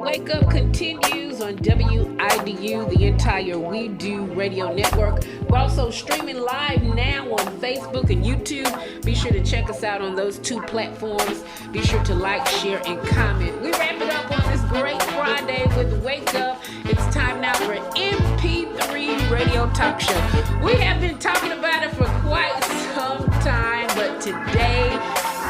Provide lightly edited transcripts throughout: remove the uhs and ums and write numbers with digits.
Wake Up continues on WIDU, the entire We Do radio network. We're also streaming live now on Facebook and YouTube. Be sure to check us out on those two platforms. Be sure to like, share, and comment. We wrap it up on this great Friday with Wake Up. It's time now for MP3 Radio Talk Show. We have been talking about it for quite some time, but today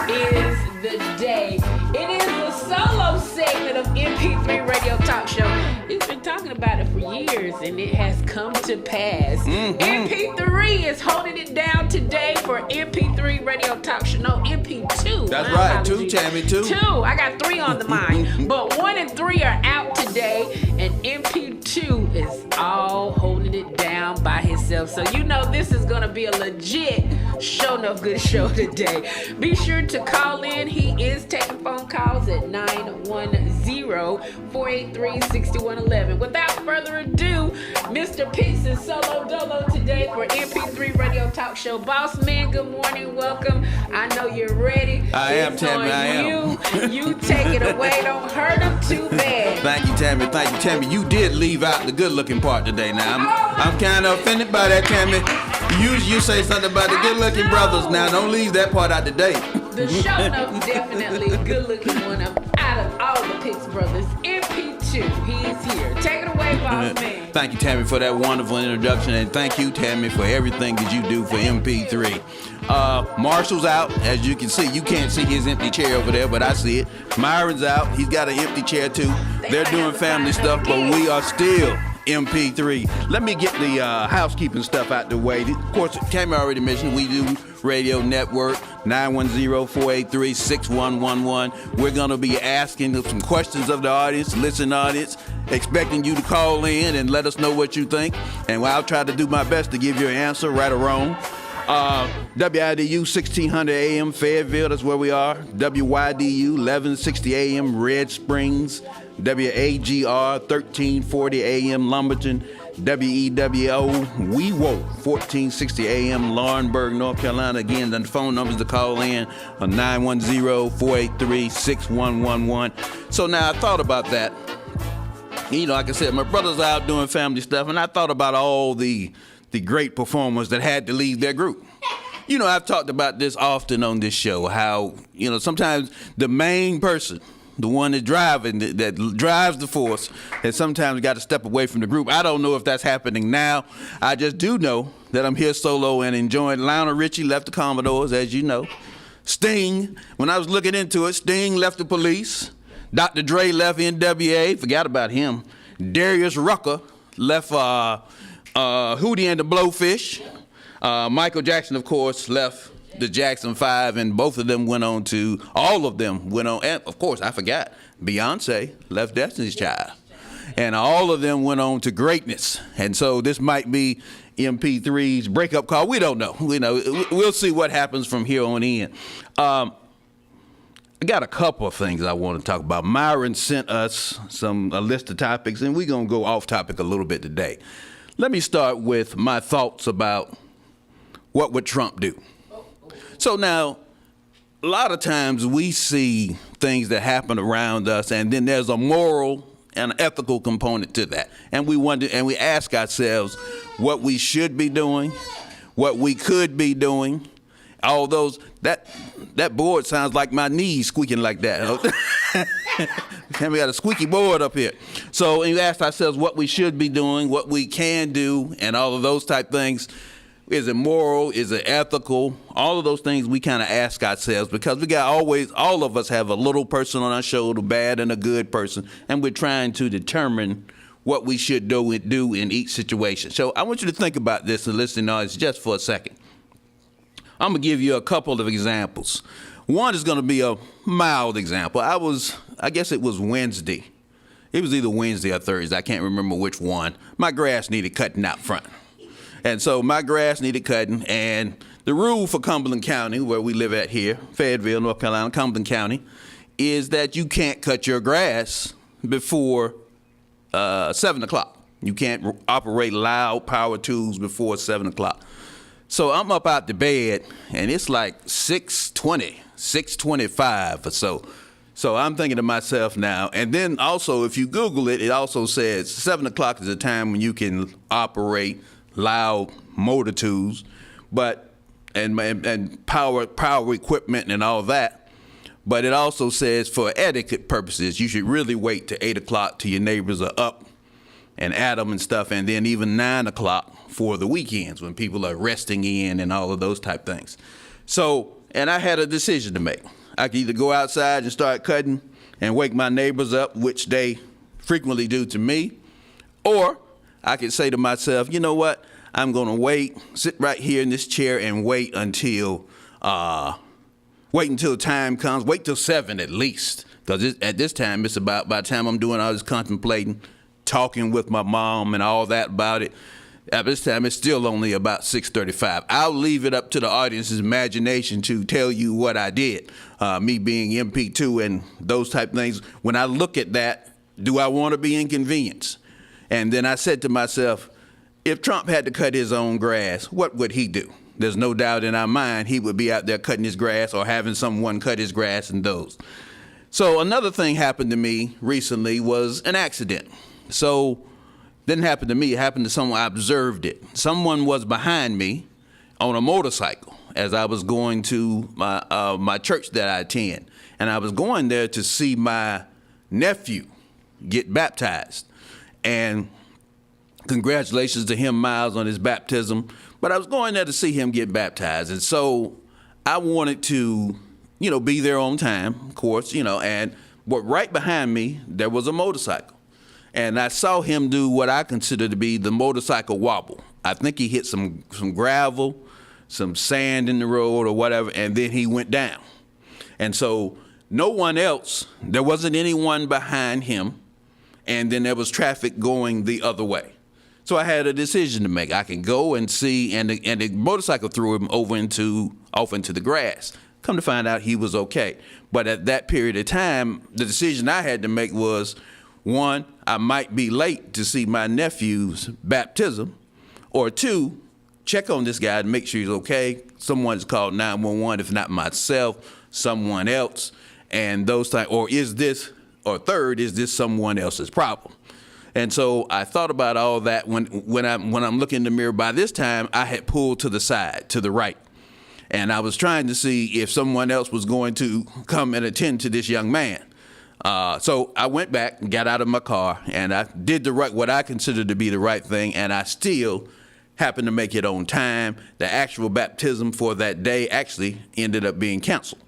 is the day. It is the solo segment of MP3 Radio Talk Show. He's been talking about it for years, and it has come to pass. MP3 is holding it down today for MP3 Radio Talk Show. No, MP2. That's right, two, Tammy, two. I got 3 on the mind, but 1 and 3 are out today, and MP2 is all holding it down by himself. So you know this is going to be a legit show enough good show today. Be sure to call in. He is taking phone calls at 910-483-6111. Without further ado, Mr. Peace is solo dolo today for MP3 Radio Talk Show. Boss man, good morning, welcome. I know you're ready. I am, Tammy, I am. You take it away. Don't hurt him too bad. Thank you, Tammy. Thank you, Tammy. You did leave out the good-looking part today. Now, I'm kind of offended by that, Tammy. You say something about the good-looking brothers. Now, don't leave that part out today. The show notes definitely a good-looking one out of all the Pitts brothers. MP2, he's here. Take it away, boss man. Thank you, Tammy, for that wonderful introduction, and thank you, Tammy, for everything that you do for MP3. Marshall's out, as you can see. You can't see his empty chair over there, but I see it. Myron's out. He's got an empty chair, too. They're doing family stuff, but we are still MP3. Let me get the housekeeping stuff out the way. Of course, Tammy already mentioned we do radio network, 910-483-6111. We're going to be asking some questions of the audience, listening audience, expecting you to call in and let us know what you think. And I'll try to do my best to give you an answer, right or wrong. WIDU 1600 AM Fayetteville, that's where we are. WYDU 1160 AM Red Springs. WAGR 1340 AM Lumberton. WEWO WeWo 1460 AM Laurinburg, North Carolina. Again, the phone numbers to call in on 910-483-6111. So now I thought about that. You know, like I said, my brother's out doing family stuff, and I thought about all the great performers that had to leave their group. You know, I've talked about this often on this show, how, you know, sometimes the main person, the one that drives the force, has sometimes got to step away from the group. I don't know if that's happening now. I just do know that I'm here solo and enjoying. Lionel Richie left the Commodores, as you know. Sting, when I was looking into it, Sting left the Police. Dr. Dre left NWA, forgot about him. Darius Rucker left Hootie and the Blowfish. Michael Jackson, of course, left the Jackson 5, and all of them went on, and of course, I forgot, Beyonce left Destiny's Child. And all of them went on to greatness. And so this might be MP3's breakup call. We don't know. We'll see what happens from here on in. I got a couple of things I want to talk about. Myron sent us a list of topics, and we're going to go off topic a little bit today. Let me start with my thoughts about what would Trump do. So now, a lot of times we see things that happen around us, and then there's a moral and ethical component to that. And we wonder, and we ask ourselves what we should be doing, what we could be doing. All those, that board sounds like my knees squeaking like that. And we got a squeaky board up here. So and you ask ourselves what we should be doing, what we can do, and all of those type things. Is it moral? Is it ethical? All of those things we kind of ask ourselves, because we got all of us have a little person on our shoulder, bad and a good person, and we're trying to determine what we should do in each situation. So I want you to think about this and listen to us just for a second. I'm going to give you a couple of examples. One is going to be a mild example. I guess it was Wednesday. It was either Wednesday or Thursday. I can't remember which one. My grass needed cutting out front. And so my grass needed cutting, and the rule for Cumberland County, where we live at here, Fayetteville, North Carolina, Cumberland County, is that you can't cut your grass before 7 o'clock. You can't operate loud power tools before 7 o'clock. So I'm up out the bed, and it's like 6:20, 6:25 or so. So I'm thinking to myself now, and then also if you Google it, it also says 7 o'clock is a time when you can operate loud motor tools, but and power equipment and all that. But it also says for etiquette purposes, you should really wait till 8 o'clock till your neighbors are up and at them and stuff, and then even 9 o'clock for the weekends when people are resting in and all of those type things. So, and I had a decision to make. I could either go outside and start cutting and wake my neighbors up, which they frequently do to me, or I could say to myself, you know what, I'm going to wait, sit right here in this chair and wait until time comes, wait till 7 at least, because at this time, it's about, by the time I'm doing all this contemplating, talking with my mom and all that about it, at this time, it's still only about 6:35. I'll leave it up to the audience's imagination to tell you what I did. Me being MP2 and those type things. When I look at that, do I want to be inconvenienced? And then I said to myself, if Trump had to cut his own grass, what would he do? There's no doubt in our mind he would be out there cutting his grass or having someone cut his grass and those. So another thing happened to me recently was an accident. So didn't happen to me, it happened to someone. I observed it. Someone was behind me on a motorcycle as I was going to my church that I attend. And I was going there to see my nephew get baptized. And congratulations to him, Miles, on his baptism. But I was going there to see him get baptized. And so I wanted to, be there on time, of course, but right behind me, there was a motorcycle. And I saw him do what I consider to be the motorcycle wobble. I think he hit some gravel, some sand in the road or whatever, and then he went down. And so no one else, there wasn't anyone behind him, and then there was traffic going the other way. So I had a decision to make. I can go and see, and the motorcycle threw him off into the grass. Come to find out he was okay. But at that period of time, the decision I had to make was, one, I might be late to see my nephew's baptism, or two, check on this guy and make sure he's okay. Someone's called 911, if not myself, someone else, and those things. Or third, is this someone else's problem? And so I thought about all that when I'm looking in the mirror. By this time, I had pulled to the side, to the right, and I was trying to see if someone else was going to come and attend to this young man. So I went back and got out of my car, and I did what I considered to be the right thing, and I still happened to make it on time. The actual baptism for that day actually ended up being canceled.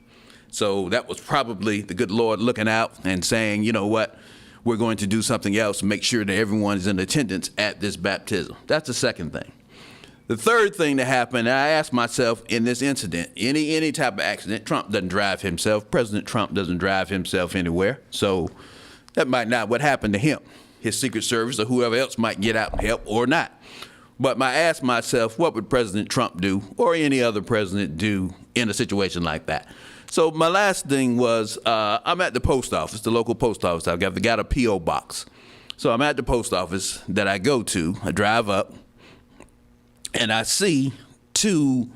So that was probably the good Lord looking out and saying, you know what, we're going to do something else to make sure that everyone is in attendance at this baptism. That's the second thing. The third thing that happened, I asked myself in this incident, any type of accident, Trump doesn't drive himself. President Trump doesn't drive himself anywhere. So that might not what happened to him. His Secret Service or whoever else might get out and help or not. But I asked myself, what would President Trump do or any other president do in a situation like that? So my last thing was I'm at the post office, the local post office. I've got a P.O. box. So I'm at the post office that I go to. I drive up. And I see two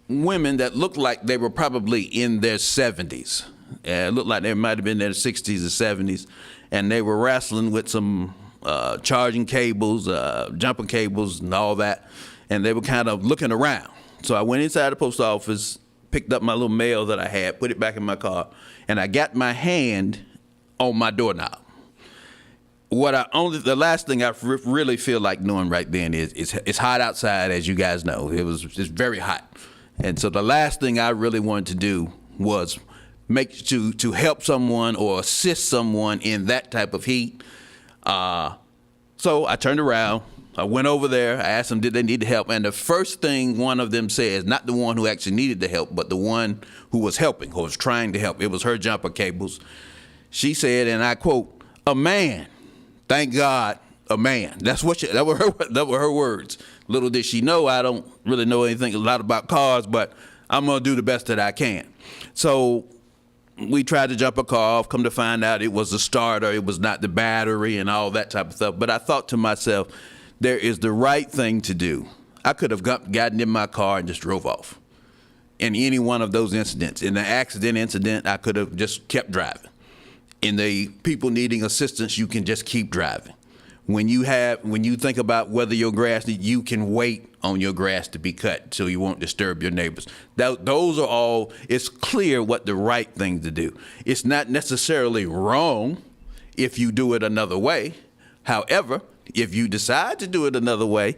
women that looked like they were probably in their 70s. It looked like they might have been in their 60s or 70s. And they were wrestling with some charging cables, jumper cables, and all that. And they were kind of looking around. So I went inside the post office, picked up my little mail that I had, put it back in my car, and I got my hand on my doorknob. The last thing I really feel like doing right then is it's hot outside, as you guys know. It's very hot. And so the last thing I really wanted to do was to help someone or assist someone in that type of heat. So I turned around, I went over there, I asked them, did they need help? And the first thing one of them says, not the one who actually needed the help, but the one who was helping, who was trying to help, it was her jumper cables. She said, and I quote, "A man. Thank God, a man." That were her words. Little did she know, I don't really know anything a lot about cars, but I'm going to do the best that I can. So we tried to jump a car off, come to find out it was the starter, it was not the battery and all that type of stuff. But I thought to myself, there is the right thing to do. I could have gotten in my car and just drove off. In any one of those incidents, in the accident incident, I could have just kept driving. In the people needing assistance, you can just keep driving. When you think about whether your grass, you can wait on your grass to be cut so you won't disturb your neighbors. Those are all, it's clear what the right thing to do. It's not necessarily wrong if you do it another way. However, if you decide to do it another way,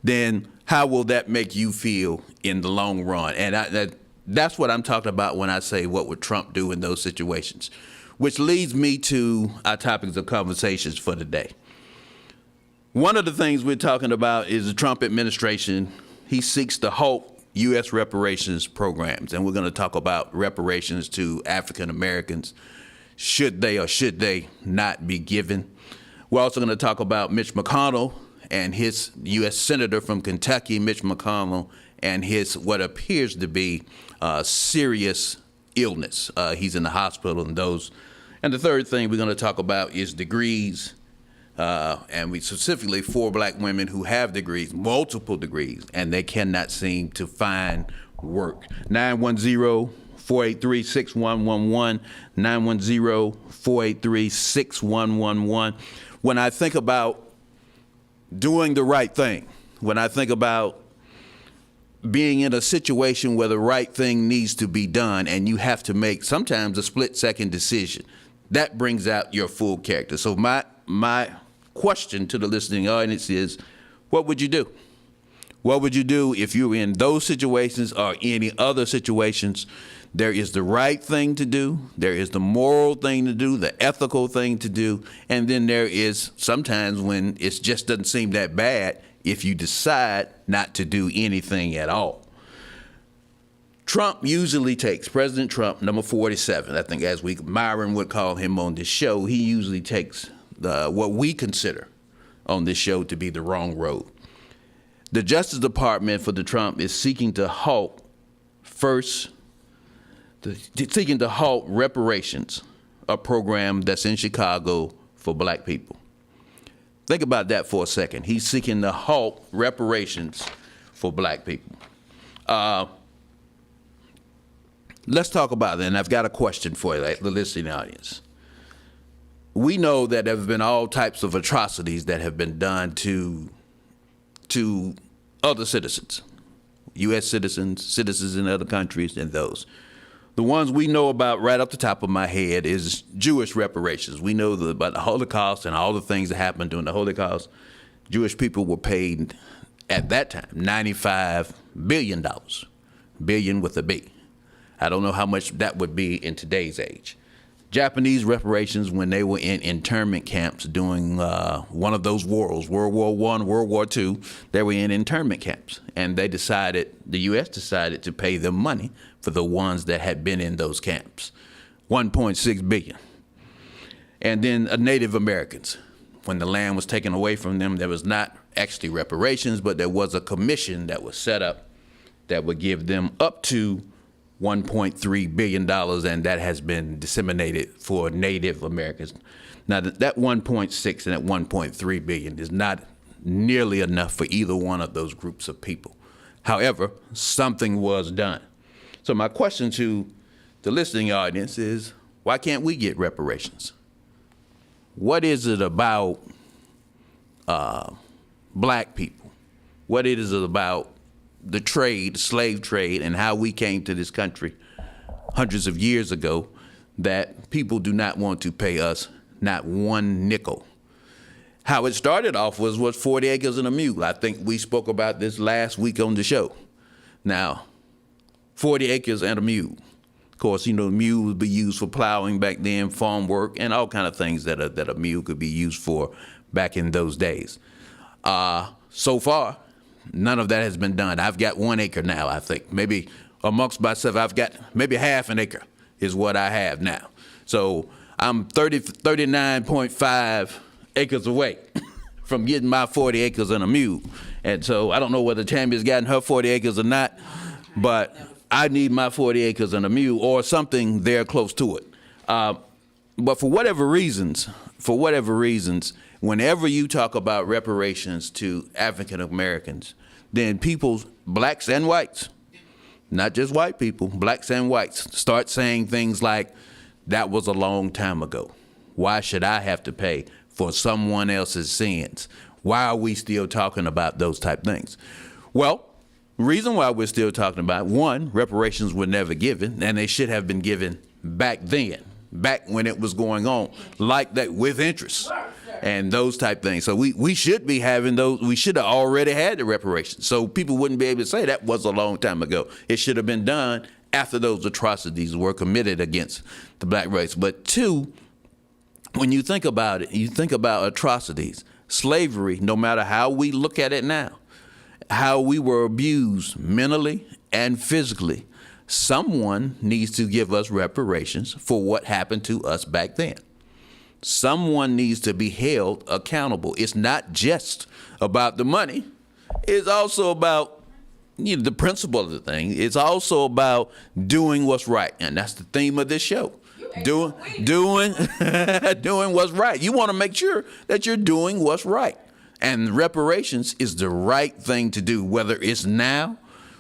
then how will that make you feel in the long run? And that's what I'm talking about when I say what would Trump do in those situations, which leads me to our topics of conversations for today. One of the things we're talking about is the Trump administration. He seeks to halt U.S. reparations programs, and we're going to talk about reparations to African Americans. Should they or should they not be given? We're also going to talk about Mitch McConnell and his U.S. Senator from Kentucky, Mitch McConnell, and his what appears to be serious illness. He's in the hospital and those. And the third thing we're going to talk about is degrees, and we specifically for black women who have degrees, multiple degrees, and they cannot seem to find work. 910-483-6111, 910-483-6111. When I think about doing the right thing, when I think about being in a situation where the right thing needs to be done and you have to make sometimes a split-second decision, that brings out your full character. So my question to the listening audience is, what would you do? What would you do if you were in those situations or any other situations? There is the right thing to do, there is the moral thing to do, the ethical thing to do, and then there is sometimes when it just doesn't seem that bad if you decide not to do anything at all. Trump usually takes, President Trump, number 47, I think as Myron would call him on this show, he usually takes what we consider on this show to be the wrong road. The Justice Department for the Trump is seeking to halt reparations, a program that's in Chicago for black people. Think about that for a second. He's seeking to halt reparations for black people. Let's talk about it, and I've got a question for you, the listening audience. We know that there have been all types of atrocities that have been done to other citizens, U.S. citizens in other countries, and those. The ones we know about right off the top of my head is Jewish reparations. We know about the Holocaust and all the things that happened during the Holocaust. Jewish people were paid at that time $95 billion, billion with a B. I don't know how much that would be in today's age. Japanese reparations when they were in internment camps during one of those wars, World War I, World War II, they were in internment camps. And the U.S. decided to pay them money for the ones that had been in those camps, $1.6 billion. And then Native Americans, when the land was taken away from them, there was not actually reparations, but there was a commission that was set up that would give them up to $1.3 billion, and that has been disseminated for Native Americans. Now, that 1.6 and that 1.3 billion is not nearly enough for either one of those groups of people. However, something was done. So my question to the listening audience is, why can't we get reparations? What is it about black people? What is it about the trade, slave trade, and how we came to this country hundreds of years ago that people do not want to pay us not one nickel? How it started off was 40 acres and a mule. I think we spoke about this last week on the show. Now, 40 acres and a mule. Of course, mule would be used for plowing back then, farm work, and all kind of things that a mule could be used for back in those days. So far, none of that has been done. I've got 1 acre now, I think. Maybe amongst myself, I've got maybe half an acre is what I have now. So I'm 39.5 acres away from getting my 40 acres and a mule. And so I don't know whether Tammy's gotten her 40 acres or not, but I need my 40 acres and a mule or something there close to it. But for whatever reasons, whenever you talk about reparations to African Americans, then people, blacks and whites, not just white people, blacks and whites, start saying things like, that was a long time ago. Why should I have to pay for someone else's sins? Why are we still talking about those type things? Well, the reason why we're still talking about, one, reparations were never given, and they should have been given back then, back when it was going on, like that, with interest and those type things. So we should be having those. We should have already had the reparations, so people wouldn't be able to say that was a long time ago. It should have been done after those atrocities were committed against the black race. But two, when you think about it, you think about atrocities, slavery, no matter how we look at it now, how we were abused mentally and physically, someone needs to give us reparations for what happened to us back then. Someone needs to be held accountable. It's not just about the money. It's also about the principle of the thing. It's also about doing what's right. And that's the theme of this show. Doing what's right. You want to make sure that you're doing what's right. And reparations is the right thing to do, whether it's now,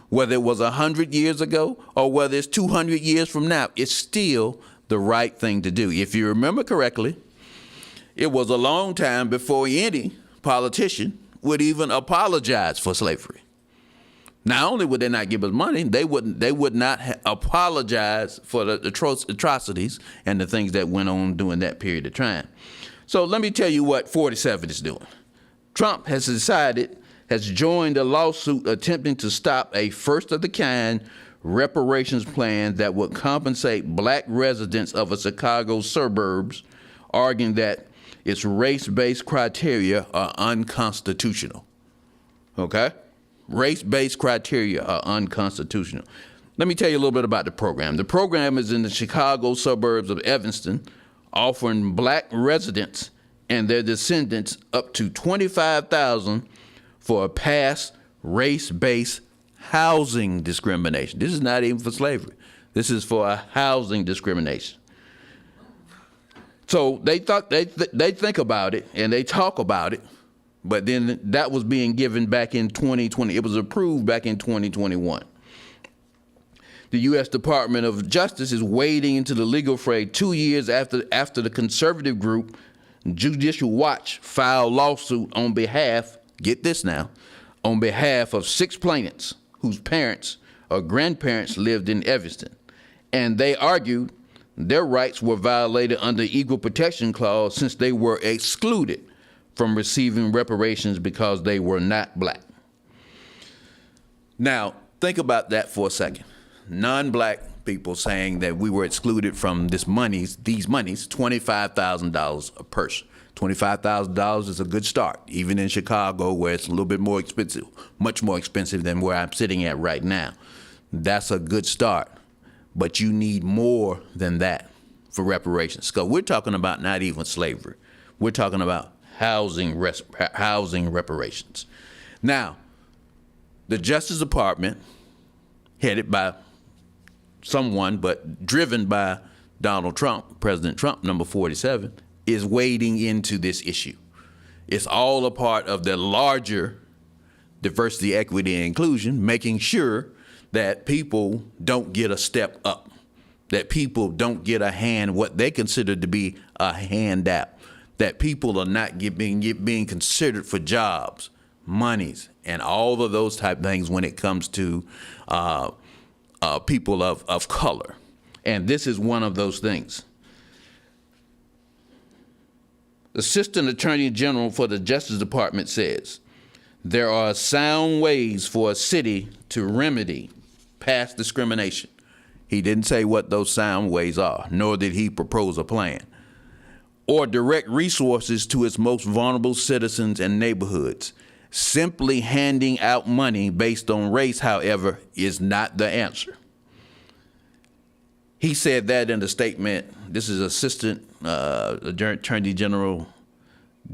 whether it was 100 years ago, or whether it's 200 years from now. It's still the right thing to do. If you remember correctly, it was a long time before any politician would even apologize for slavery. Not only would they not give us money, they would not apologize for the atrocities and the things that went on during that period of time. So let me tell you what 47 is doing. Trump has joined a lawsuit attempting to stop a first-of-the-kind reparations plan that would compensate black residents of a Chicago suburbs, arguing that its race-based criteria are unconstitutional. Okay? Race-based criteria are unconstitutional. Let me tell you a little bit about the program. The program is in the Chicago suburbs of Evanston, offering black residents and their descendants up to $25,000 for a past race-based housing discrimination. This is not even for slavery. This is for a housing discrimination. So they think about it and they talk about it, but then that was being given back in 2020. It was approved back in 2021. The U.S. Department of Justice is wading into the legal fray 2 years after the conservative group Judicial Watch filed lawsuit on behalf, get this now, on behalf of 6 plaintiffs whose parents or grandparents lived in Evanston. And they argued their rights were violated under Equal Protection Clause since they were excluded from receiving reparations because they were not black. Now, think about that for a second. Non-black people saying that we were excluded from these monies, $25,000 a person. $25,000 is a good start, even in Chicago where it's a little bit more expensive, much more expensive than where I'm sitting at right now. That's a good start, but you need more than that for reparations. Because we're talking about not even slavery. We're talking about housing reparations. Now, the Justice Department, headed by someone, but driven by Donald Trump, President Trump, number 47, is wading into this issue. It's all a part of the larger diversity, equity, and inclusion, making sure that people don't get a step up, that people don't get a hand, what they consider to be a handout, that people are not being considered for jobs, monies, and all of those type things when it comes to people of color. And this is one of those things. Assistant Attorney General for the Justice Department says, there are sound ways for a city to remedy past discrimination. He didn't say what those sound ways are, nor did he propose a plan, or direct resources to its most vulnerable citizens and neighborhoods. Simply handing out money based on race, however, is not the answer. He said that in the statement. This is Assistant Attorney General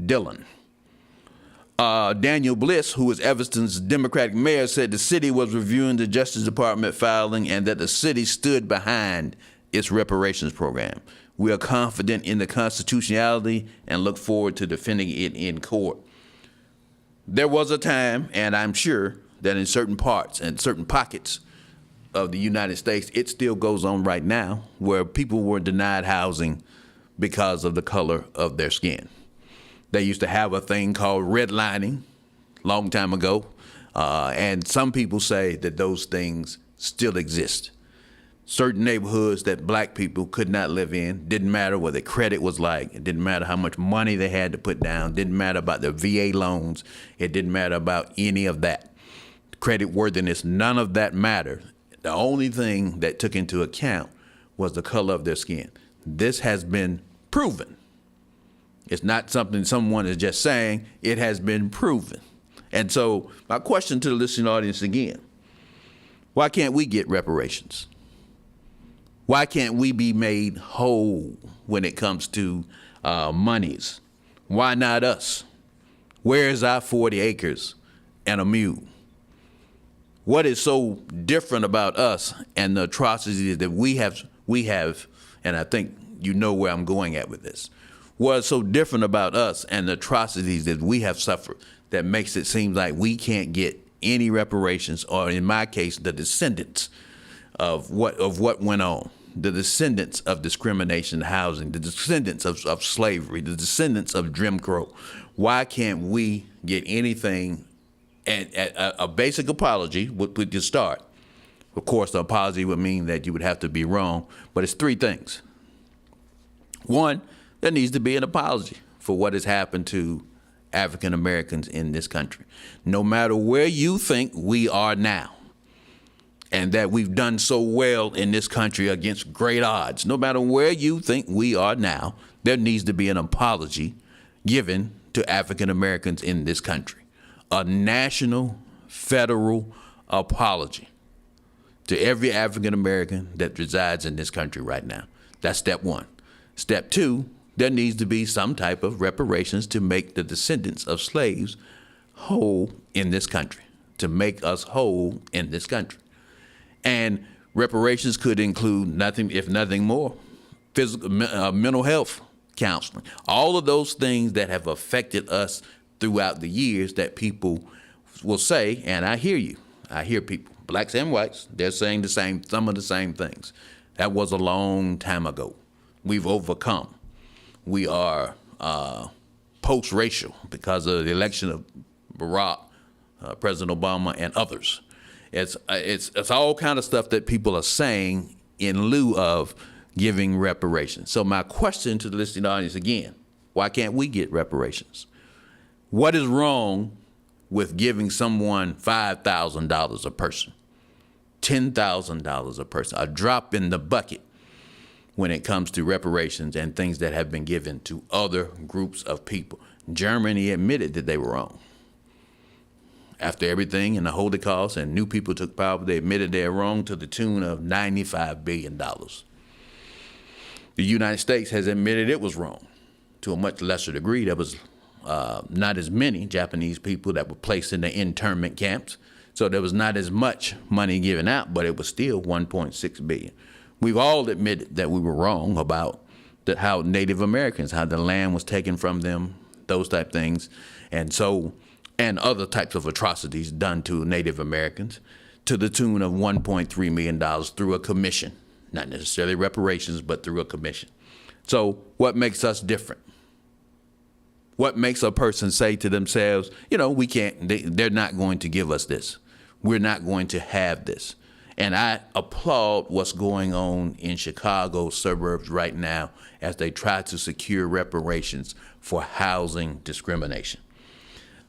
Dillon. Daniel Bliss, who is Evanston's Democratic mayor, said the city was reviewing the Justice Department filing and that the city stood behind its reparations program. We are confident in the constitutionality and look forward to defending it in court. There was a time, and I'm sure that in certain parts and certain pockets of the United States, it still goes on right now, where people were denied housing because of the color of their skin. They used to have a thing called redlining long time ago, and some people say that those things still exist. Certain neighborhoods that black people could not live in, didn't matter what their credit was like, it didn't matter how much money they had to put down, didn't matter about their VA loans, it didn't matter about any of that. Credit worthiness, none of that mattered. The only thing that took into account was the color of their skin. This has been proven. It's not something someone is just saying, it has been proven. And so my question to the listening audience again, why can't we get reparations? Why can't we be made whole when it comes to monies? Why not us? Where is our 40 acres and a mule? What is so different about us and the atrocities that we have, and I think you know where I'm going at with this. What is so different about us and the atrocities that we have suffered that makes it seem like we can't get any reparations, or in my case, the descendants of what went on, the descendants of discrimination in housing, the descendants of slavery, the descendants of Jim Crow. Why can't we get anything? And a basic apology would just start. Of course, the apology would mean that you would have to be wrong, but it's three things. One, there needs to be an apology for what has happened to African Americans in this country. No matter where you think we are now, and that we've done so well in this country against great odds, no matter where you think we are now, there needs to be an apology given to African Americans in this country. A national, federal apology to every African American that resides in this country right now. That's step one. Step two, there needs to be some type of reparations to make the descendants of slaves whole in this country, to make us whole in this country. And reparations could include nothing, if nothing more, physical, mental health counseling, all of those things that have affected us throughout the years that people will say, and I hear you, I hear people, blacks and whites, they're saying some of the same things. That was a long time ago. We've overcome. We are post-racial because of the election of Barack, President Obama, and others. It's all kind of stuff that people are saying in lieu of giving reparations. So my question to the listening audience again, why can't we get reparations? What is wrong with giving someone $5,000 a person, $10,000 a person, a drop in the bucket when it comes to reparations and things that have been given to other groups of people? Germany admitted that they were wrong. After everything and the Holocaust and new people took power, they admitted they were wrong to the tune of $95 billion. The United States has admitted it was wrong to a much lesser degree. There was not as many Japanese people that were placed in the internment camps, so there was not as much money given out, but it was still $1.6 billion. We've all admitted that we were wrong about how Native Americans, how the land was taken from them, those type things, and other types of atrocities done to Native Americans to the tune of $1.3 million through a commission, not necessarily reparations, but through a commission. So what makes us different? What makes a person say to themselves, we can't, they're not going to give us this. We're not going to have this. And I applaud what's going on in Chicago suburbs right now as they try to secure reparations for housing discrimination.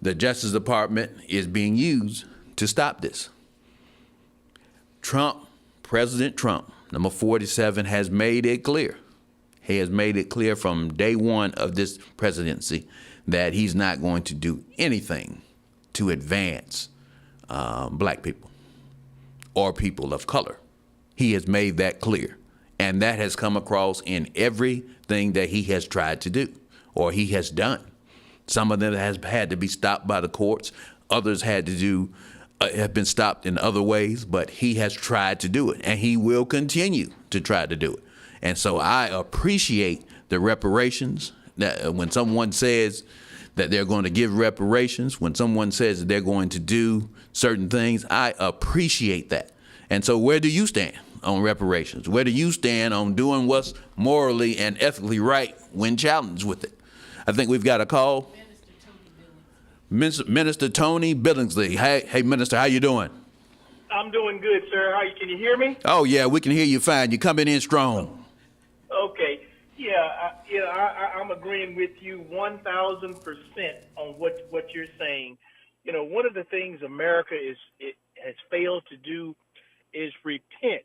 The Justice Department is being used to stop this. President Trump, number 47, has made it clear. He has made it clear from day one of this presidency that he's not going to do anything to advance black people or people of color. He has made that clear. And that has come across in everything that he has tried to do or he has done. Some of them has had to be stopped by the courts. Others had to do have been stopped in other ways, but he has tried to do it, and he will continue to try to do it. And so I appreciate the reparations. That when someone says that they're going to give reparations, when someone says that they're going to do certain things, I appreciate that. And so where do you stand on reparations? Where do you stand on doing what's morally and ethically right when challenged with it? I think we've got a call. Minister Tony Billingsley. Hey, Minister, how you doing? I'm doing good, sir. Can you hear me? Oh, yeah, we can hear you fine. You're coming in strong. Okay. I'm agreeing with you 1,000% on what you're saying. One of the things America has failed to do is repent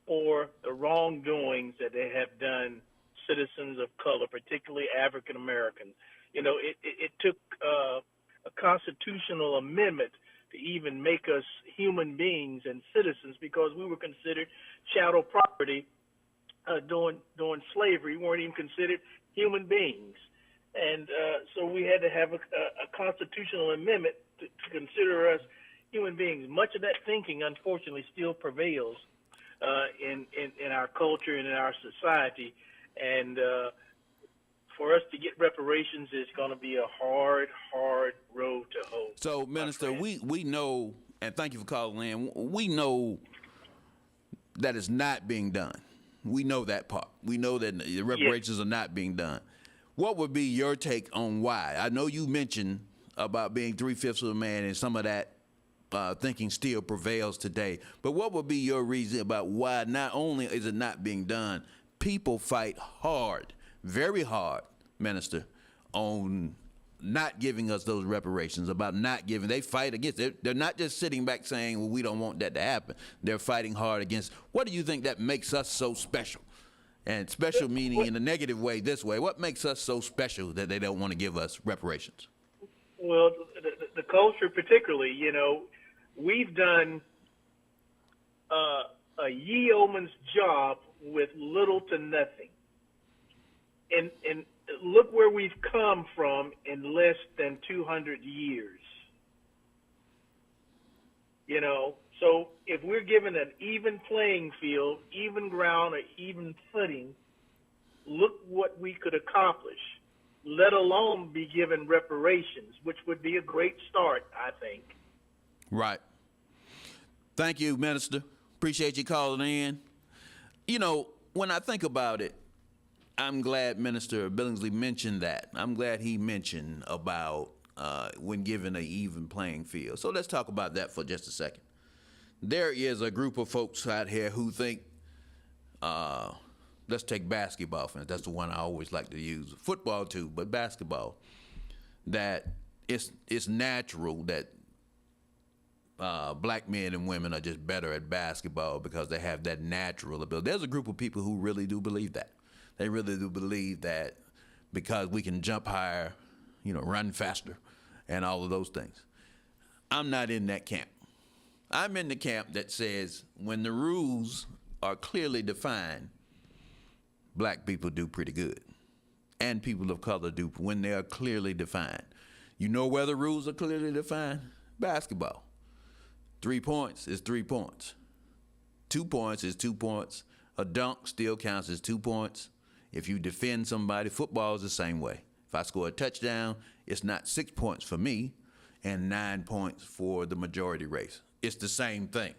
for the wrongdoings that they have done citizens of color, particularly African Americans. It took a constitutional amendment to even make us human beings and citizens, because we were considered chattel property during slavery. We weren't even considered human beings. And so we had to have a constitutional amendment to consider us human beings. Much of that thinking, unfortunately, still prevails in our culture and in our society. And for us to get reparations is going to be a hard road to hoe. So, Minister, we know, and thank you for calling in, we know that it's not being done. We know that part. We know that the reparations are not being done. What would be your take on why? I know you mentioned about being 3/5 of a man, and some of that thinking still prevails today. But what would be your reason about why not only is it not being done, people fight hard, very hard, Minister, on not giving us those reparations, about not giving. They fight against it. They're not just sitting back saying, well, we don't want that to happen. They're fighting hard against. What do you think that makes us so special? And special meaning in a negative way this way. What makes us so special that they don't want to give us reparations? Well, the culture particularly, we've done a yeoman's job with little to nothing. And look where we've come from in less than 200 years. So if we're given an even playing field, even ground, or even footing, look what we could accomplish, let alone be given reparations, which would be a great start, I think. Right. Thank you, Minister. Appreciate you calling in. When I think about it, I'm glad Minister Billingsley mentioned that. I'm glad he mentioned about when given an even playing field. So let's talk about that for just a second. There is a group of folks out here who think, let's take basketball for instance. That's the one I always like to use. Football too, but basketball. That it's natural that black men and women are just better at basketball because they have that natural ability. There's a group of people who really do believe that. They really do believe that because we can jump higher, run faster, and all of those things. I'm not in that camp. I'm in the camp that says when the rules are clearly defined, black people do pretty good. And people of color do when they are clearly defined. You know where the rules are clearly defined? Basketball. 3 points is 3 points. 2 points is 2 points. A dunk still counts as 2 points. If you defend somebody, football is the same way. If I score a touchdown, it's not 6 points for me and 9 points for the majority race. It's the same thing.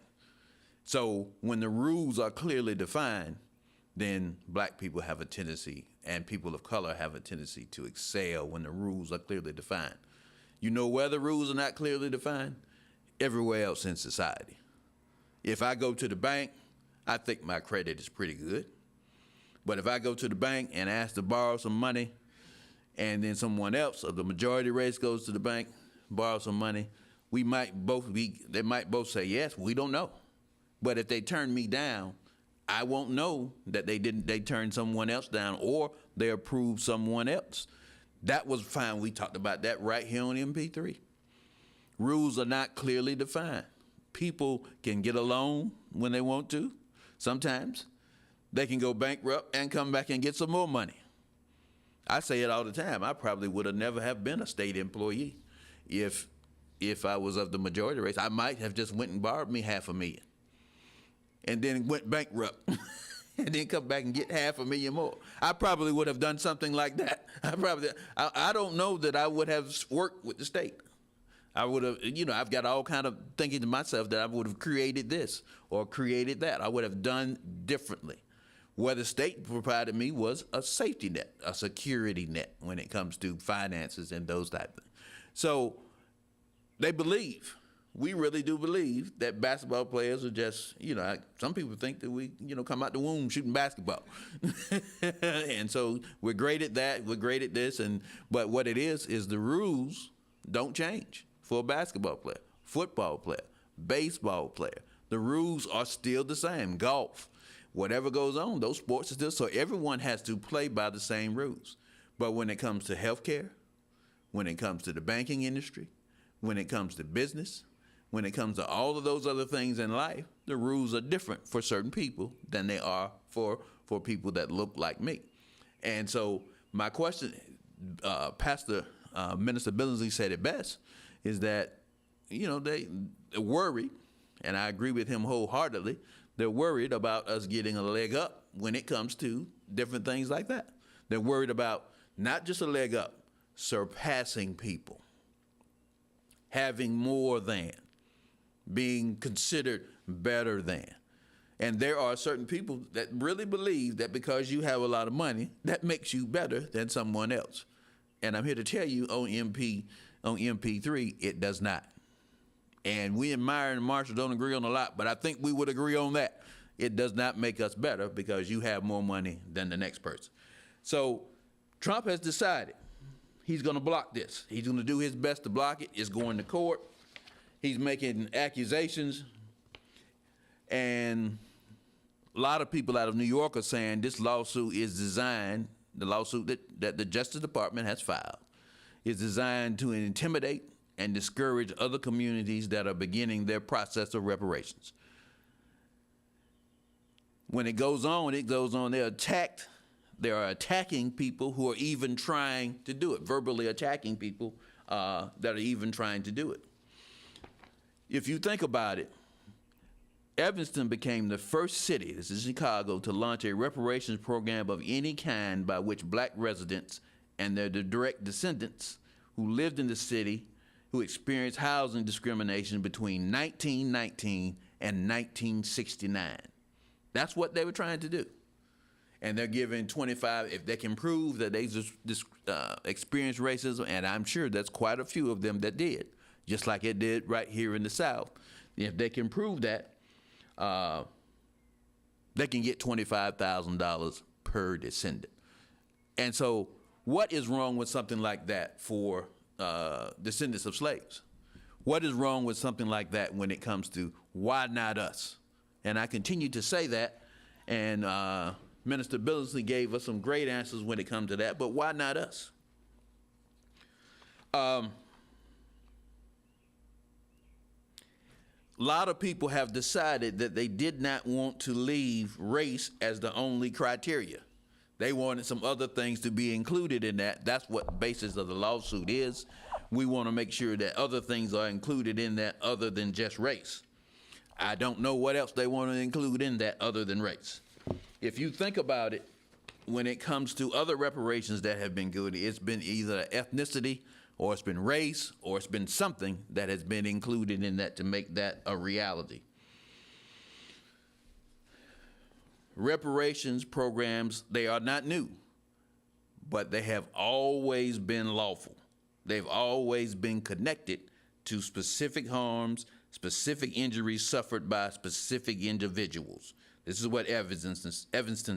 So when the rules are clearly defined, then black people have a tendency, and people of color have a tendency to excel when the rules are clearly defined. You know where the rules are not clearly defined? Everywhere else in society. If I go to the bank, I think my credit is pretty good. But if I go to the bank and ask to borrow some money, and then someone else of the majority race goes to the bank, borrow some money, they might both say yes, we don't know. But if they turn me down, I won't know that they turned someone else down or they approved someone else. That was fine. We talked about that right here on MP3. Rules are not clearly defined. People can get a loan when they want to. Sometimes they can go bankrupt and come back and get some more money. I say it all the time. I probably would have never have been a state employee if I was of the majority race. I might have just went and borrowed me $500,000 and then went bankrupt and then come back and get $500,000 more. I probably would have done something like that. I don't know that I would have worked with the state. I would have, I've got all kind of thinking to myself that I would have created this or created that. I would have done differently. Where the state provided me was a safety net, a security net when it comes to finances and those type of things. So they believe, we really do believe that basketball players are just, some people think that we, come out the womb shooting basketball. And so we're great at that, we're great at this, but what it is the rules don't change for a basketball player, football player, baseball player. The rules are still the same. Golf. Whatever goes on, those sports are still, so everyone has to play by the same rules. But when it comes to healthcare, when it comes to the banking industry, when it comes to business, when it comes to all of those other things in life, the rules are different for certain people than they are for people that look like me. And so my question, Minister Billingsley said it best, is that, they worry, and I agree with him wholeheartedly, they're worried about us getting a leg up when it comes to different things like that. They're worried about not just a leg up, surpassing people, having more than, being considered better than. And there are certain people that really believe that because you have a lot of money, that makes you better than someone else. And I'm here to tell you on MP3, it does not. And we and Myron and Marshall don't agree on a lot, but I think we would agree on that. It does not make us better because you have more money than the next person. So Trump has decided he's going to block this. He's going to do his best to block it. It's going to court. He's making accusations. And a lot of people out of New York are saying this lawsuit is designed, the lawsuit that the Justice Department has filed, is designed to intimidate and discourage other communities that are beginning their process of reparations. When it goes on, they are attacking people who are even trying to do it, verbally attacking people that are even trying to do it. If you think about it, Evanston became the first city, this is Chicago, to launch a reparations program of any kind by which black residents and their direct descendants who lived in the city who experienced housing discrimination between 1919 and 1969. That's what they were trying to do. And they're giving 25, if they can prove that they experienced racism, and I'm sure there's quite a few of them that did, just like it did right here in the South. If they can prove that, they can get $25,000 per descendant. And so what is wrong with something like that for descendants of slaves? What is wrong with something like that when it comes to why not us? And I continue to say that, and Minister Billingsley gave us some great answers when it comes to that, but why not us? A lot of people have decided that they did not want to leave race as the only criteria. They wanted some other things to be included in that. That's what the basis of the lawsuit is. We want to make sure that other things are included in that other than just race. I don't know what else they want to include in that other than race. If you think about it, when it comes to other reparations that have been good, it's been either ethnicity or it's been race or it's been something that has been included in that to make that a reality. Reparations programs, they are not new, but they have always been lawful. They've always been connected to specific harms, specific injuries suffered by specific individuals. This is what Evanston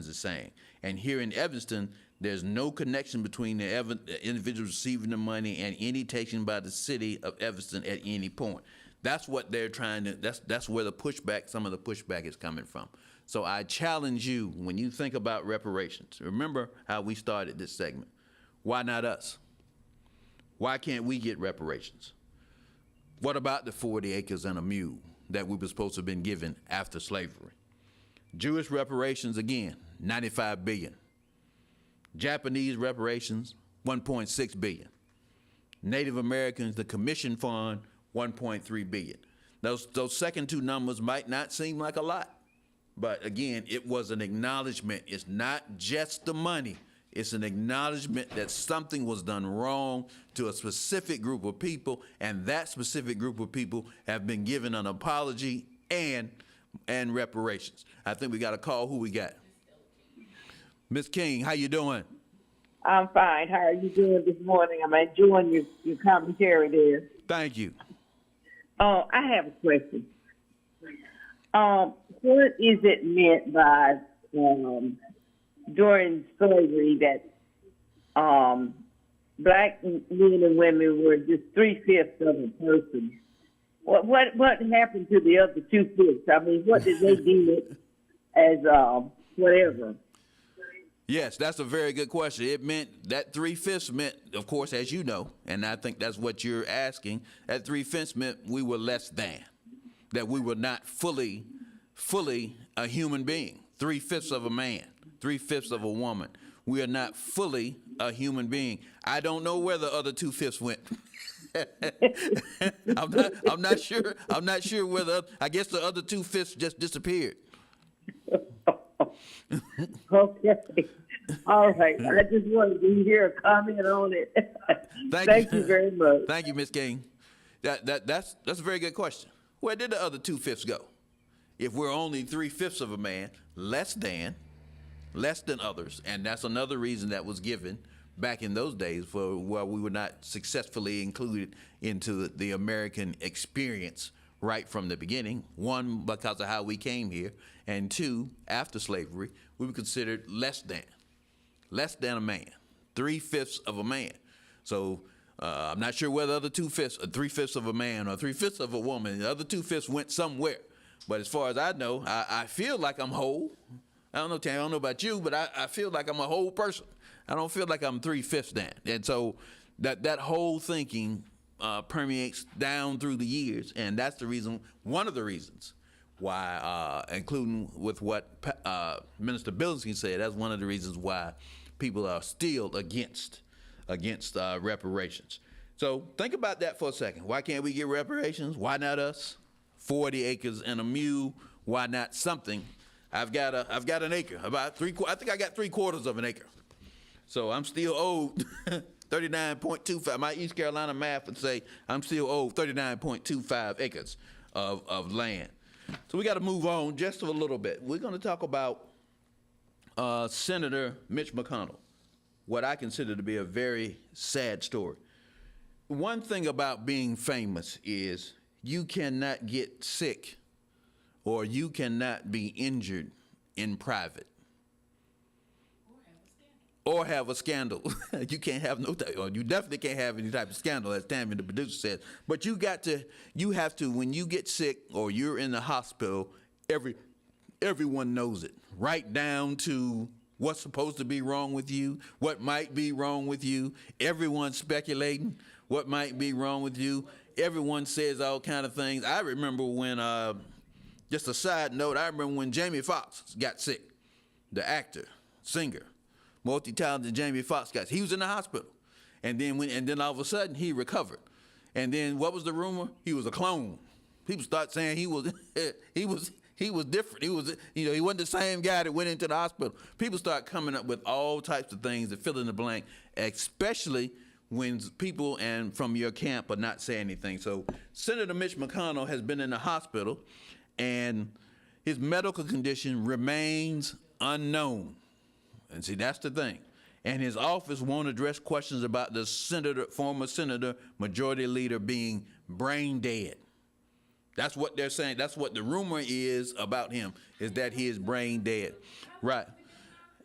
is saying. And here in Evanston, there's no connection between the individuals receiving the money and any taken by the city of Evanston at any point. That's what they're trying to, that's where the pushback, some of the pushback is coming from. So I challenge you, when you think about reparations, remember how we started this segment. Why not us? Why can't we get reparations? What about the 40 acres and a mule that we were supposed to have been given after slavery? Jewish reparations, again, $95 billion. Japanese reparations, 1.6 billion. Native Americans, the Commission Fund, 1.3 billion. Those second two numbers might not seem like a lot, but again, it was an acknowledgement. It's not just the money. It's an acknowledgement that something was done wrong to a specific group of people, and that specific group of people have been given an apology and reparations. I think we got a call. Who we got? Miss King, how you doing? I'm fine. How are you doing this morning? I'm enjoying your commentary there. Thank you. I have a question. What is it meant by during slavery that black men and women were just 3/5 of a person? What happened to the other 2/5? I mean, what did they do as whatever? Yes, that's a very good question. It meant that 3/5 meant, of course, as you know, and I think that's what you're asking, that 3/5 meant we were less than, that we were not fully a human being. 3/5 of a man, 3/5 of a woman. We are not fully a human being. I don't know where the other 2/5 went. I'm not sure. I'm not sure whether. I guess the other 2/5 just disappeared. Okay. All right. I just wanted to hear a comment on it. Thank you very much. Thank you, Miss King. That's a very good question. Where did the other 2/5 go? If we're only 3/5 of a man, less than others, and that's another reason that was given back in those days for why we were not successfully included into the American experience right from the beginning. One, because of how we came here, and two, after slavery, we were considered less than a man, 3/5 of a man. So I'm not sure whether the other 2/5, 3/5 of a man or 3/5 of a woman, the other 2/5 went somewhere. But as far as I know, I feel like I'm whole. I don't know, Tam, I don't know about you, but I feel like I'm a whole person. I don't feel like I'm 3/5 then. And so that whole thinking permeates down through the years, and that's the reason, one of the reasons why, including with what Minister Billingsley said, that's one of the reasons why people are still against reparations. So think about that for a second. Why can't we get reparations? Why not us? 40 acres and a mule. Why not something? I've got an acre, about I think I got 3/4 of an acre. So I'm still owed 39.25. My East Carolina math would say I'm still owed 39.25 acres of land. So we got to move on just a little bit. We're going to talk about Senator Mitch McConnell, what I consider to be a very sad story. One thing about being famous is you cannot get sick or you cannot be injured in private. Or have a scandal. You can't have or you definitely can't have any type of scandal, as Tammy, the producer, says. But you have to, when you get sick or you're in the hospital, everyone knows it. Right down to what's supposed to be wrong with you, what might be wrong with you. Everyone's speculating what might be wrong with you. Everyone says all kind of things. I remember when, just a side note, I remember when Jamie Foxx got sick, the actor, singer, multi-talented Jamie Foxx got sick. He was in the hospital, and then all of a sudden he recovered. And then what was the rumor? He was a clone. People start saying he was different. He wasn't the same guy that went into the hospital. People start coming up with all types of things to fill in the blank, especially when people and from your camp are not saying anything. So Senator Mitch McConnell has been in the hospital, and his medical condition remains unknown. And see, that's the thing. And his office won't address questions about the former senator, majority leader, being brain dead. That's what they're saying. That's what the rumor is about him, is that he is brain dead. Right.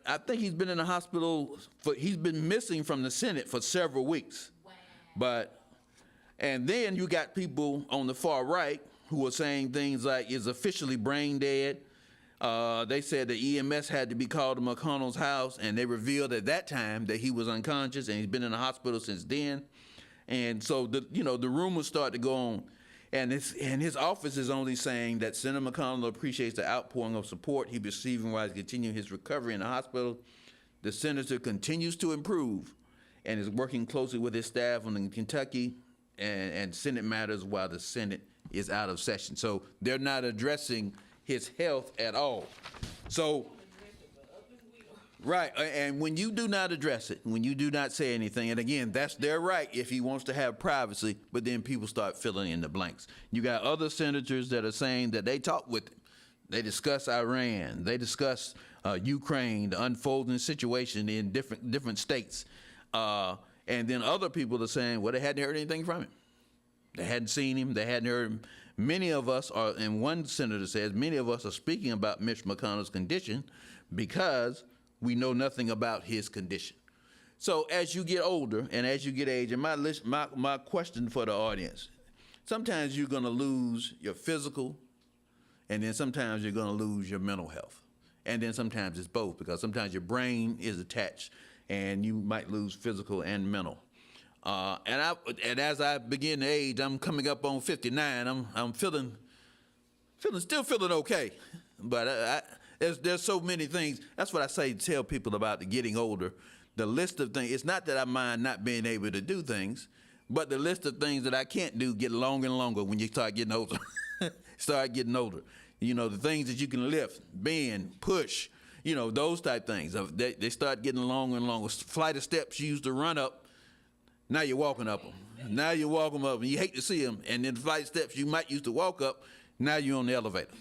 I think he's been in the hospital he's been missing from the Senate for several weeks. Wow. And then you got people on the far right who are saying things like, is officially brain dead. They said the EMS had to be called to McConnell's house, and they revealed at that time that he was unconscious, and he's been in the hospital since then. And so the rumors start to go on, and his office is only saying that Senator McConnell appreciates the outpouring of support he receiving while he's continuing his recovery in the hospital. The senator continues to improve and is working closely with his staff on the Kentucky and Senate matters while the Senate is out of session. So they're not addressing his health at all. So, right, and when you do not address it, when you do not say anything, and again, that's their right if he wants to have privacy, but then people start filling in the blanks. You got other senators that are saying that they talk with him. They discuss Iran. They discuss Ukraine, the unfolding situation in different states. And then other people are saying, well, they hadn't heard anything from him. They hadn't seen him. They hadn't heard him. Many of us are, and one senator says, many of us are speaking about Mitch McConnell's condition because we know nothing about his condition. So as you get older and as you get age, and my question for the audience, sometimes you're going to lose your physical, and then sometimes you're going to lose your mental health. And then sometimes it's both, because sometimes your brain is attached and you might lose physical and mental. And as I begin to age, I'm coming up on 59. I'm still feeling okay, but there's so many things. That's what I say. Tell people about the getting older. The list of things. It's not that I mind not being able to do things, but the list of things that I can't do get longer and longer when you start getting older. Start getting older. You know, the things that you can lift, bend, push. You know, those type things. They start getting longer and longer. Flight of steps you used to run up. Now you're walking up them. Now you walk them up, and you hate to see them. And then the flight steps you might used to walk up, now you're on the elevator.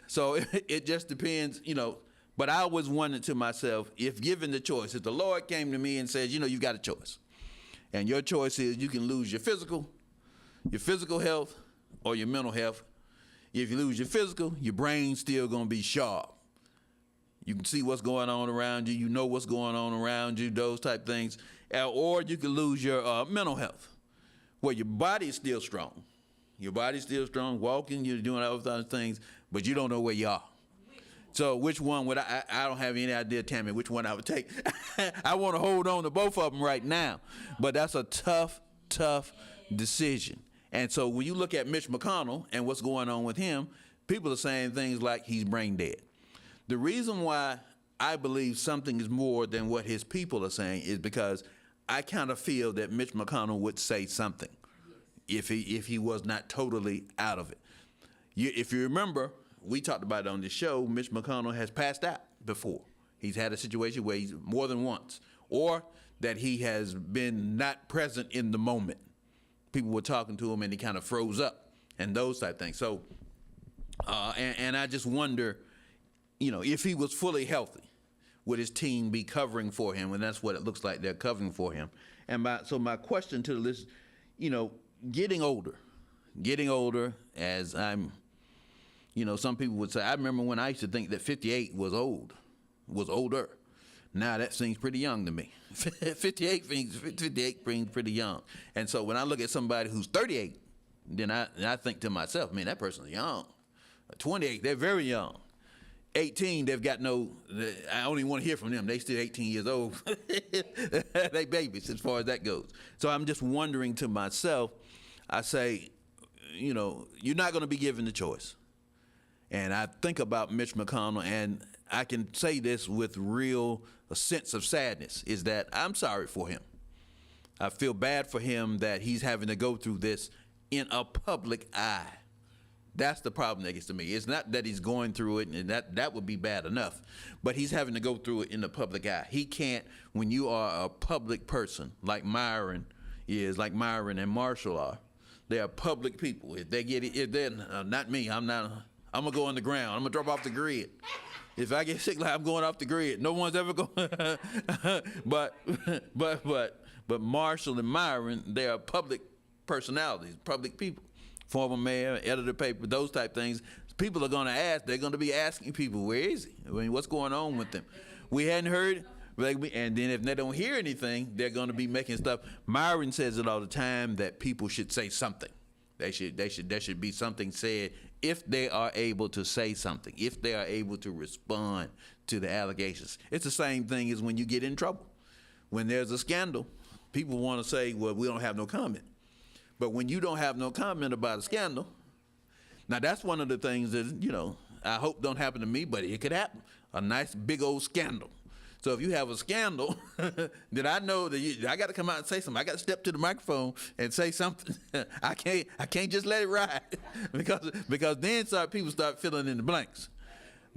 So it just depends, you know. But I always wondered to myself, if given the choice, if the Lord came to me and said, you know, you've got a choice. And your choice is you can lose your physical health or your mental health. If you lose your physical, your brain's still going to be sharp. You can see what's going on around you. You know what's going on around you, those type things. Or you can lose your mental health, where your body's still strong. Your body's still strong, walking, you're doing all those things, but you don't know where you are. So which one would I don't have any idea, Tammy, which one I would take. I want to hold on to both of them right now. But that's a tough decision. And so when you look at Mitch McConnell and what's going on with him, people are saying things like he's brain dead. The reason why I believe something is more than what his people are saying is because I kind of feel that Mitch McConnell would say something if he was not totally out of it. If you remember, we talked about it on the show, Mitch McConnell has passed out before. He's had a situation where he's more than once, or that he has been not present in the moment. People were talking to him and he kind of froze up and those type things. So, and I just wonder, you know, if he was fully healthy, would his team be covering for him? And that's what it looks like, they're covering for him. And my question to the list, you know, getting older as I'm, you know, some people would say, I remember when I used to think that 58 was older. Now that seems pretty young to me. 58 seems pretty young. And so when I look at somebody who's 38, then I think to myself, man, that person's young. 28, they're very young. 18, they've got I don't even want to hear from them. They still 18 years old. They babies as far as that goes. So I'm just wondering to myself, I say, you know, you're not going to be given the choice. And I think about Mitch McConnell, and I can say this with a sense of sadness, is that I'm sorry for him. I feel bad for him that he's having to go through this in a public eye. That's the problem that gets to me. It's not that he's going through it, and that would be bad enough, but he's having to go through it in the public eye. He can't, when you are a public person, like Myron and Marshall are, they are public people. If they get it, if they're not me, I'm gonna go on the ground. I'm gonna drop off the grid. If I get sick, I'm going off the grid. No one's ever going. But Marshall and Myron, they are public personalities, public people. Former mayor, editor paper, those type things. People are going to ask. They're going to be asking people, where is he? I mean, what's going on with them? We hadn't heard. And then if they don't hear anything, they're going to be making stuff. Myron says it all the time that people should say something. There should be something said if they are able to say something, if they are able to respond to the allegations. It's the same thing as when you get in trouble. When there's a scandal, people want to say, well, we don't have no comment. But when you don't have no comment about a scandal, now that's one of the things that, you know, I hope don't happen to me, but it could happen. A nice big old scandal. So if you have a scandal, then I know that I got to come out and say something. I got to step to the microphone and say something. I can't just let it ride because then people start filling in the blanks.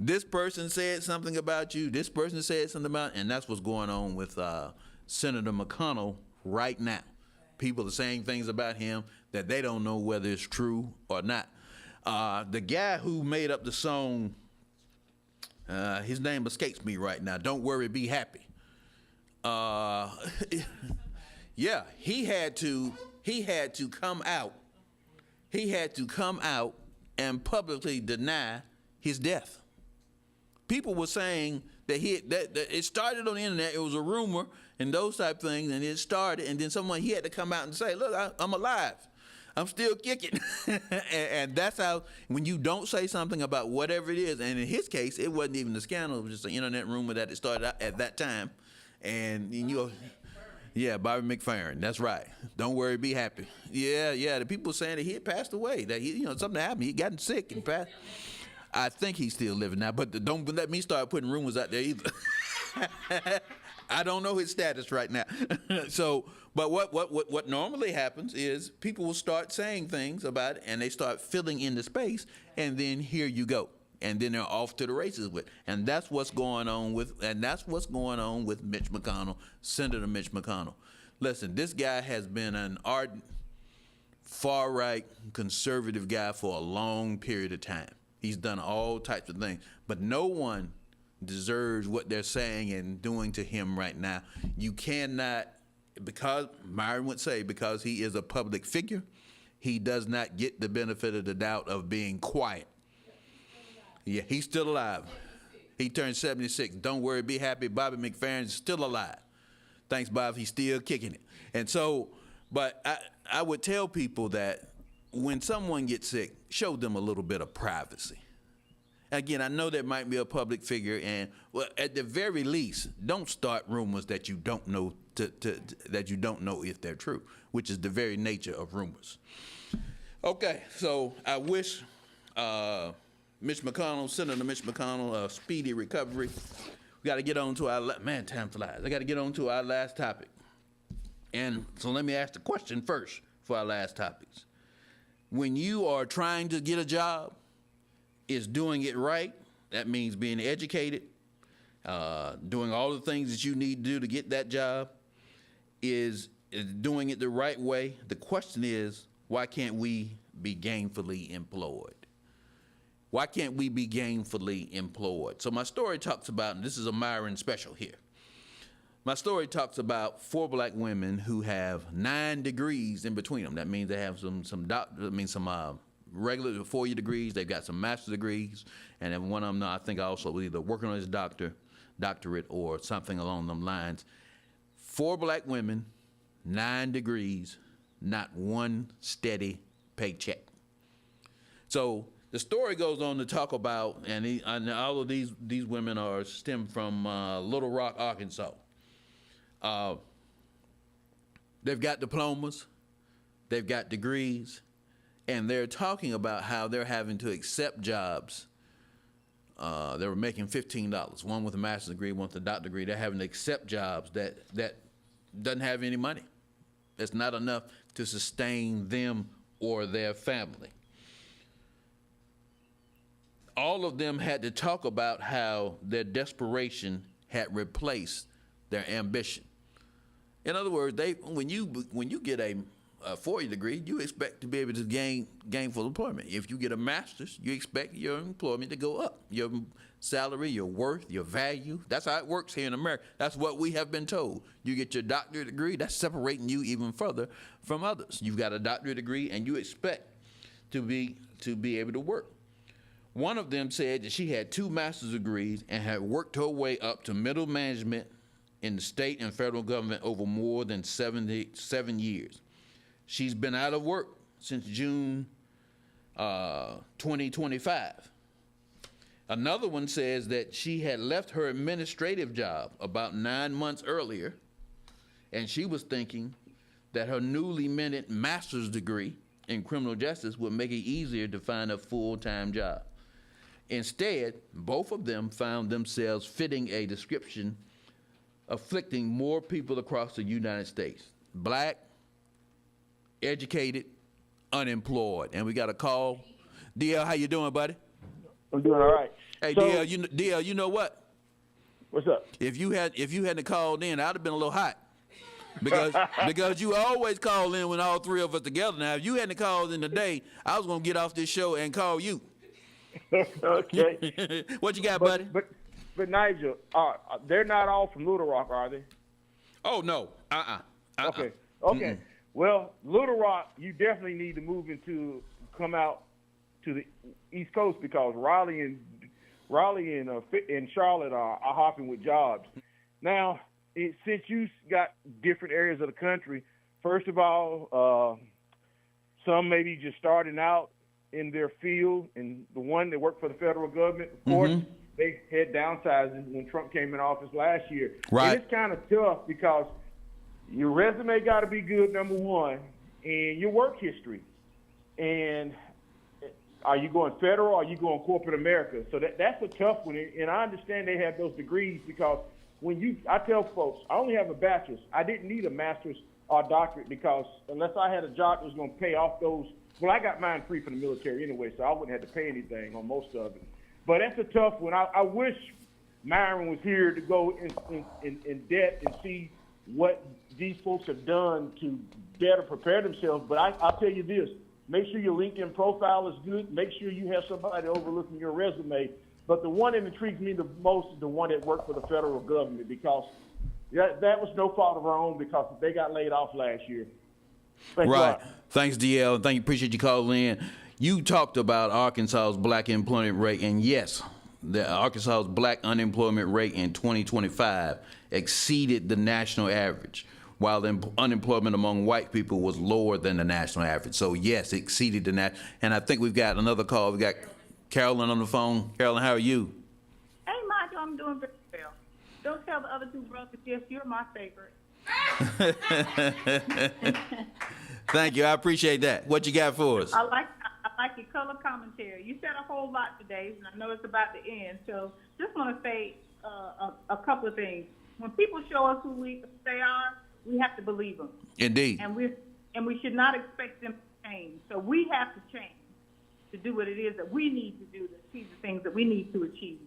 This person said something about you. This person said something about, and that's what's going on with Senator McConnell right now. People are saying things about him that they don't know whether it's true or not. The guy who made up the song, his name escapes me right now. Don't worry, be happy. Yeah, he had to come out. He had to come out and publicly deny his death. People were saying that that it started on the internet. It was a rumor and those type of things, and it started. And then he had to come out and say, "Look, I'm alive. I'm still kicking." and that's how, when you don't say something about whatever it is, and in his case, it wasn't even a scandal. It was just an internet rumor that it started out at that time. And yeah, Bobby McFerrin. That's right. Don't worry, be happy. Yeah. The people saying that he had passed away, that something happened. He gotten sick and passed. I think he's still living now, but don't let me start putting rumors out there either. I don't know his status right now. But what normally happens is people will start saying things about it, and they start filling in the space, and then here you go, and then they're off to the races with. And that's what's going on with Mitch McConnell, Senator Mitch McConnell. Listen, this guy has been an ardent, far-right, conservative guy for a long period of time. He's done all types of things, but no one deserves what they're saying and doing to him right now. You cannot, because Myron would say, because he is a public figure, he does not get the benefit of the doubt of being quiet. Yeah, he's still alive. He turned 76. Don't worry, be happy. Bobby McFerrin is still alive. Thanks, Bob. He's still kicking it. And so, but I would tell people that when someone gets sick, show them a little bit of privacy. Again, I know that might be a public figure, and well, at the very least, don't start rumors that you don't know that you don't know if they're true, which is the very nature of rumors. Okay, so I wish Senator Mitch McConnell, a speedy recovery. We got to get on to time flies. I got to get on to our last topic, and so let me ask the question first for our last topics. When you are trying to get a job, is doing it right. That means being educated, doing all the things that you need to do to get that job, is doing it the right way. The question is, why can't we be gainfully employed? Why can't we be gainfully employed? So my story talks about, and this is a Myron special here. My story talks about 4 black women who have 9 degrees in between them. That means they have some regular 4-year degrees. They've got some master's degrees, and then one of them, I think, also was either working on his doctorate or something along them lines. 4 black women, 9 degrees, not one steady paycheck. So the story goes on to talk about, and all of these women are stemmed from Little Rock, Arkansas. They've got diplomas, they've got degrees, and they're talking about how they're having to accept jobs. They were making $15. One with a master's degree, one with a doctorate degree. They're having to accept jobs that doesn't have any money. It's not enough to sustain them or their family. All of them had to talk about how their desperation had replaced their ambition. In other words, when you get a 4-year degree, you expect to be able to gain gainful employment. If you get a master's, you expect your employment to go up, your salary, your worth, your value. That's how it works here in America. That's what we have been told. You get your doctorate degree, that's separating you even further from others. You've got a doctorate degree, and you expect to be able to work. One of them said that she had 2 master's degrees and had worked her way up to middle management in the state and federal government over more than 7 years. She's been out of work since June 2025. Another one says that she had left her administrative job about 9 months earlier, and she was thinking that her newly minted master's degree in criminal justice would make it easier to find a full-time job. Instead, both of them found themselves fitting a description afflicting more people across the United States. Black, educated, unemployed. And we got a call. DL, how you doing, buddy? I'm doing all right. Hey, So, DL, you know what? What's up? If you hadn't called in, I'd have been a little hot. Because you always call in when all three of us together. Now, if you hadn't called in today, I was gonna get off this show and call you. Okay. What you got, buddy? But Nigel, they're not all from Little Rock, are they? Oh no. Okay. Okay. Well, Little Rock, you definitely need to come out to the East Coast because Raleigh and Charlotte are hopping with jobs. Now, since you got different areas of the country, first of all, some maybe just starting out in their field, and the one that worked for the federal government, of course, they had downsizing when Trump came in office last year. Right. And it's kind of tough because your resume got to be good, number one, and your work history. And are you going federal or are you going corporate America? So that's a tough one. And I understand they have those degrees because I tell folks, I only have a bachelor's. I didn't need a master's or doctorate because unless I had a job that was going to pay off those, well, I got mine free from the military anyway, so I wouldn't have to pay anything on most of it. But that's a tough one. I wish Myron was here to go in depth and see what these folks have done to better prepare themselves. But I'll tell you this. Make sure your LinkedIn profile is good. Make sure you have somebody overlooking your resume. But the one that intrigues me the most is the one that worked for the federal government because that was no fault of our own because they got laid off last year. Right. Thanks, DL. Appreciate you calling in. You talked about Arkansas's black employment rate, and yes, the Arkansas's black unemployment rate in 2025 exceeded the national average, while the unemployment among white people was lower than the national average. So yes, it exceeded the national. And I think we've got another call. We got Carolyn on the phone. Carolyn, how are you? Hey, Michael, I'm doing very well. Don't tell the other two brothers, yes, you're my favorite. Thank you. I appreciate that. What you got for us? I like your color commentary. You said a whole lot today, and I know it's about to end. So just want to say a couple of things. When people show us who they are, we have to believe them. Indeed. And we should not expect them to change. So we have to change to do what it is that we need to do to achieve the things that we need to achieve.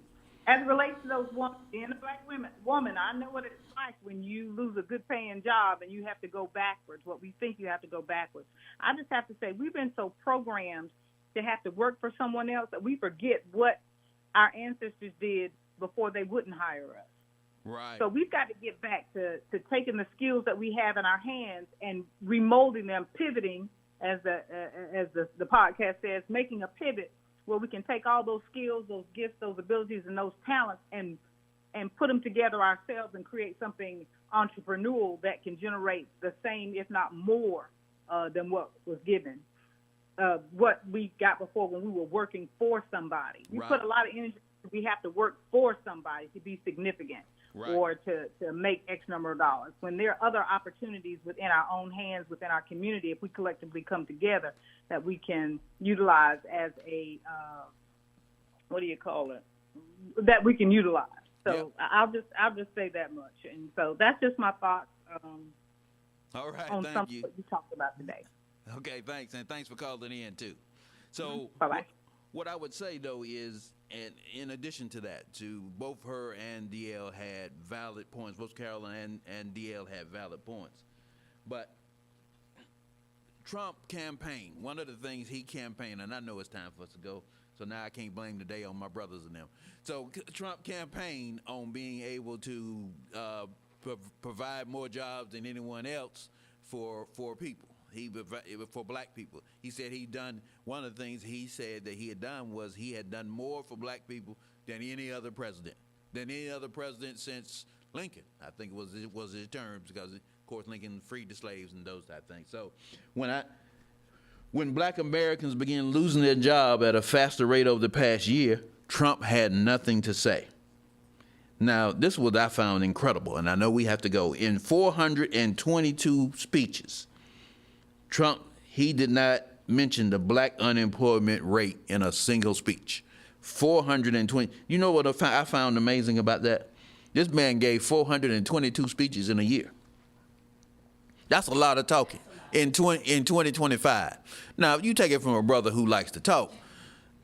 As it relates to those women, being a black woman, I know what it's like when you lose a good paying job and you have to go backwards, what we think you have to go backwards. I just have to say we've been so programmed to have to work for someone else that we forget what our ancestors did before they wouldn't hire us. Right. So we've got to get back to taking the skills that we have in our hands and remolding them, pivoting, as the podcast says, making a pivot where we can take all those skills, those gifts, those abilities, and those talents and put them together ourselves and create something entrepreneurial that can generate the same, if not more, than what was given. What we got before when we were working for somebody. We put a lot of energy. We have to work for somebody to be significant or to make X number of dollars. When there are other opportunities within our own hands, within our community, if we collectively come together, that we can utilize as a, that we can utilize. So I'll just say that much. And so that's just my thoughts All right, on thank something you. that you talked about today. Okay, thanks, and thanks for calling in too. So, Bye-bye. What I would say though is, and in addition to that, both her and DL had valid points. Both Carolyn and DL had valid points, but Trump campaign. One of the things he campaigned, and I know it's time for us to go, so now I can't blame the day on my brothers and them. So Trump campaigned on being able to provide more jobs than anyone else for people. For black people. He said one of the things he said that he had done was he had done more for black people than any other president since Lincoln. I think it was his term because, of course, Lincoln freed the slaves and those type of things. So when black Americans began losing their job at a faster rate over the past year, Trump had nothing to say. Now, this is what I found incredible, and I know we have to go. In 422 speeches, Trump, he did not mention the black unemployment rate in a single speech. 420. You know what I found amazing about that? This man gave 422 speeches in a year. That's a lot of talking in 2025. Now, if you take it from a brother who likes to talk,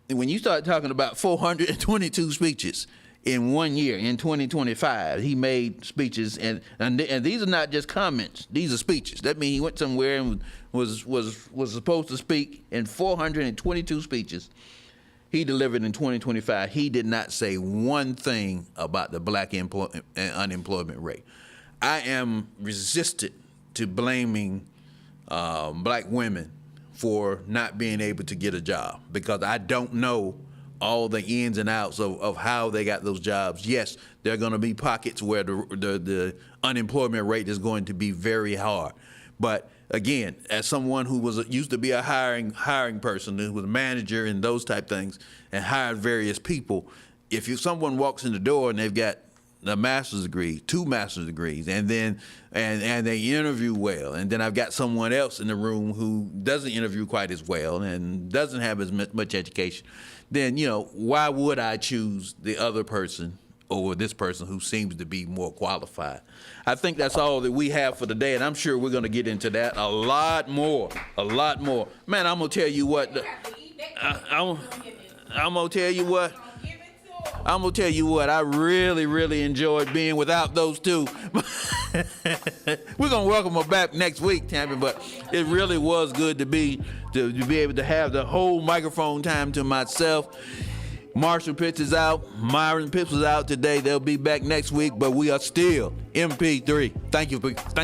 when you start talking about 422 speeches in 1 year, in 2025, he made speeches, and these are not just comments; these are speeches. That means he went somewhere and was supposed to speak in 422 speeches. He delivered in 2025. He did not say one thing about the black unemployment rate. I am resistant to blaming black women for not being able to get a job because I don't know all the ins and outs of how they got those jobs. Yes, there are going to be pockets where the unemployment rate is going to be very hard. But again, as someone who used to be a hiring person, who was a manager and those type things, and hired various people, if someone walks in the door and they've got a master's degree, 2 master's degrees, and then and they interview well, and then I've got someone else in the room who doesn't interview quite as well and doesn't have as much education, then why would I choose the other person over this person who seems to be more qualified? I think that's all that we have for today, and I'm sure we're going to get into that a lot more. Man, I'm going to tell you what. I'm going to tell you what. I'm going to tell you what, I really, really enjoyed being without those two. We're going to welcome them back next week, Tammy, but it really was good to be able to have the whole microphone time to myself. Marshall Pitts is out. Myron Pitts was out today. They'll be back next week, but we are still MP3. Thank you.